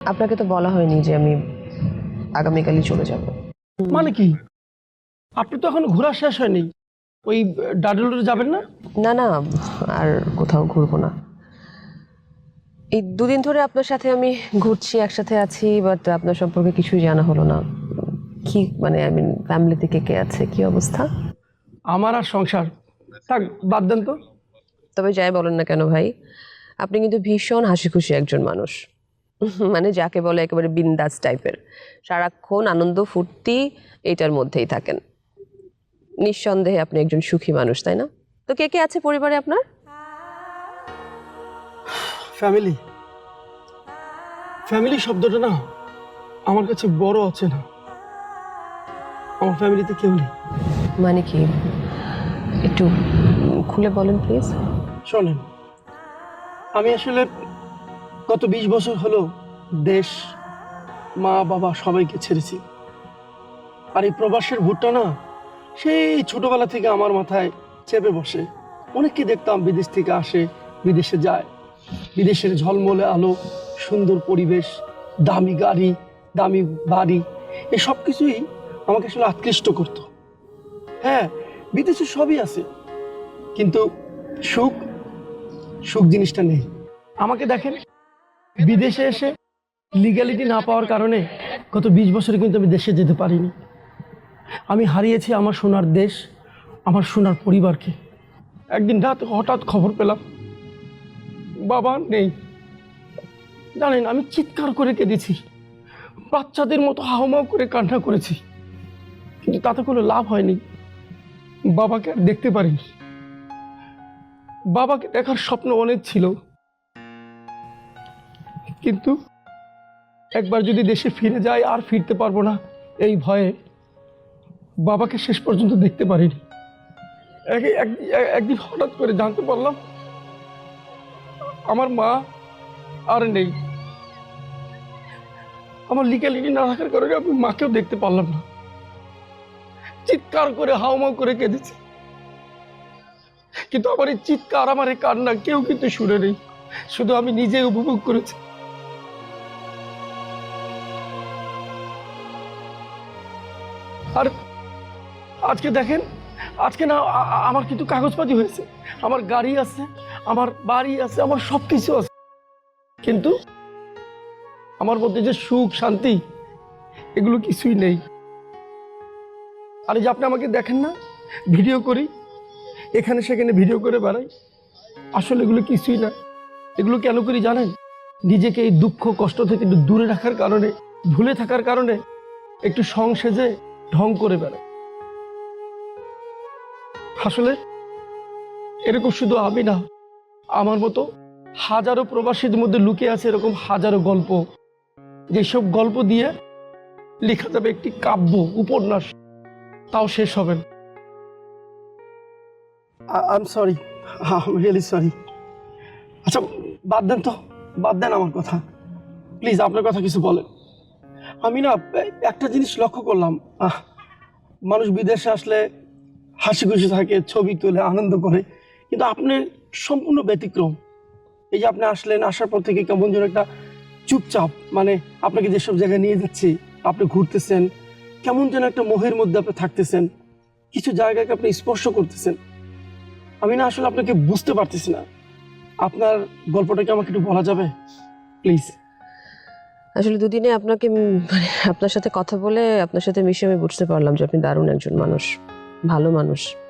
আপনাকে তো বলা হয়নি যে আমি আগামীকালই চলে যাব। মানে কি? আপনি তো এখন ঘোরা শেষ হয়নি, ওই ডাডলরে যাবেন না? না না, আর কোথাও ঘুরবো না। এই দুদিন ধরে আপনার সাথে আমি ঘুরছি, একসাথে আছি, বাট আপনার সম্পর্কে কিছুই জানা হলো না। কি মানে আই মিন ফ্যামিলিতে কে কে আছে, কি অবস্থা? আমার আর সংসার থাক, বাদ দেন তো। তবে যাই বলেন না কেন ভাই, আপনি কিন্তু ভীষণ হাসি খুশি একজন মানুষ। মানে যাকে বলে একেবারে বিন্দাস টাইপের, সারাক্ষণ আনন্দ ফুর্তি এটার মধ্যেই থাকেন। নিঃসন্দেহে আপনি একজন সুখী মানুষ, তাই না? তো কে কে আছে পরিবারে আপনার? ফ্যামিলি ফ্যামিলি শব্দটা না আমার কাছে বড় আছে না। আমার ফ্যামিলিতে কেউ নেই। মানে কি, একটু খুলে বলেন প্লিজ। শোনেন, আমি আসলে গত 20 বছর হলো দেশ, মা বাবা সবাইকে ছেড়েছি। আর এই প্রবাসের ভূতটা না সেই ছোটবেলা থেকে আমার মাথায় চেপে বসে। অনেককে দেখতাম বিদেশ থেকে আসে, বিদেশে যায়, বিদেশের ঝলমলে আলো, সুন্দর পরিবেশ, দামি গাড়ি, দামি বাড়ি, এই সব কিছুই আমাকে আসলে আকৃষ্ট করতো। হ্যাঁ, বিদেশে সবই আছে, কিন্তু সুখ সুখ জিনিসটা নেই। আমাকে দেখেন, বিদেশে এসে লিগ্যালিটি না পাওয়ার কারণে গত 20 বছরে কিন্তু আমি দেশে যেতে পারিনি। আমি হারিয়েছি আমার সোনার দেশ, আমার সোনার পরিবারকে। একদিন রাতে হঠাৎ খবর পেলাম বাবা নেই। জানেন, আমি চিৎকার করে কেঁদেছি, বাচ্চাদের মতো হাউমাউ করে কান্না করেছি, কিন্তু তাতে কোনো লাভ হয়নি। বাবাকে আর দেখতে পারিনি। বাবাকে দেখার স্বপ্ন অনেক ছিল, কিন্তু একবার যদি দেশে ফিরে যাই আর ফিরতে পারবো না এই ভয়ে বাবাকে শেষ পর্যন্ত দেখতে পারিনি। একদিন হঠাৎ করে জানতে পারলাম আমার মা আর নেই। আমার লিগ্যালিটি না থাকার কারণে আমি মাকেও দেখতে পারলাম না। চিৎকার করে হাউমাউ করে কেঁদেছি, কিন্তু আমার এই চিৎকার, আমার এই কান্না কেউ কিন্তু শুনে নেই, শুধু আমি নিজে উপভোগ করেছি। আর আজকে দেখেন, আজকে না আমার কিন্তু কাগজপাতি হয়েছে, আমার গাড়ি আছে, আমার বাড়ি আছে, আমার সবকিছু আছে, কিন্তু আমার মধ্যে যে সুখ শান্তি এগুলো কিছুই নেই। আর এই যে আপনি আমাকে দেখেন না, ভিডিও করি, এখানে সেখানে ভিডিও করে বেড়াই, আসলে এগুলো কিছুই না। এগুলো কেন করি জানেন? নিজেকে এই দুঃখ কষ্ট থেকে একটু দূরে রাখার কারণে, ভুলে থাকার কারণে একটু সংসেজে ঢং করে বেড়াই। আসলে এরকম শুধু আমি না, আমার মতো হাজারো প্রবাসীর মধ্যে লুকিয়ে আছে এরকম হাজারো গল্প, যেসব গল্প দিয়ে লেখা যাবে একটি কাব্য, উপন্যাস, তাও শেষ হবে না। I am sorry, really sorry. আচ্ছা, বাদ দেন তো, বাদ দেন আমার কথা, প্লিজ আপনার কথা কিছু বলেন। আমি না একটা জিনিস লক্ষ্য করলাম, মানুষ বিদেশে আসলে হাসি খুশি থাকে, ছবি তোলে, আনন্দ করে, কিন্তু আপনি সম্পূর্ণ ব্যতিক্রম। এই যে আপনি আসলেন, আসার পর থেকে কেমন যেন একটা চুপচাপ, মানে আপনাকে যেসব জায়গায় নিয়ে যাচ্ছি, আপনি ঘুরতেছেন, কেমন যেন একটা মোহের মধ্যে আপনি থাকতেছেন, কিছু জায়গাকে আপনি স্পর্শ করতেছেন। আমি না আসলে আপনাকে বুঝতে পারতেছি না। আপনার গল্পটাকে আমাকে একটু বলা যাবে প্লিজ? আসলে দুদিনে আপনাকে মানে আপনার সাথে কথা বলে, আপনার সাথে মিশে আমি বুঝতে পারলাম যে আপনি দারুণ একজন মানুষ, ভালো মানুষ।